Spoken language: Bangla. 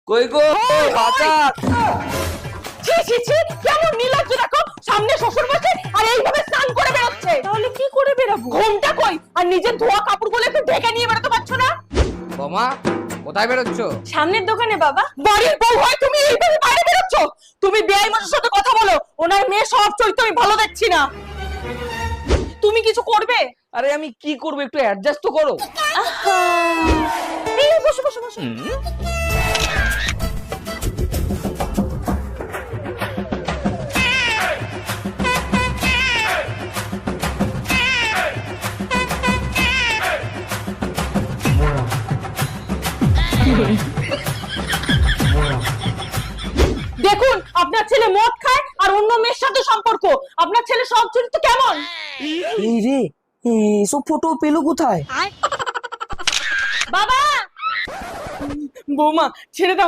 কই গো বাঁচান। ছি ছি ছি, কেমন নির্লজ্জ দেখো, সামনে শ্বশুর বসে আর এইভাবে স্নান করে বেরোচ্ছে। তাহলে কি করে বেরোবো? ঘোমটা কই? আর নিজের ধোয়া কাপড়গুলো একটু ঢেকে নিয়ে বেরোতে পারছো না? বৌমা কোথায় বেরোচ্ছ? সামনের দোকানে বাবা। বাড়ির বউ হয় তুমি এইভাবে বাইরে বেরোচ্ছ? তুমি বেয়াই মানুষের সাথে কথা বলো, ওনার মেয়ে সব চরিত্র আমি ভালো দেখছি না। তুমি কিছু করবে? আরে আমি কি করবো, একটু অ্যাডজাস্ট তো করো। এই বসো বসো বসো। দেখুন আপনার ছেলে মদ খায় আর অন্য মেয়ের সাথে সম্পর্ক। আপনার ছেলে সব চরিত্র কেমন? এই রে, এসব ফটো পেলো কোথায়? বাবা! বৌমা ছেড়ে দাও।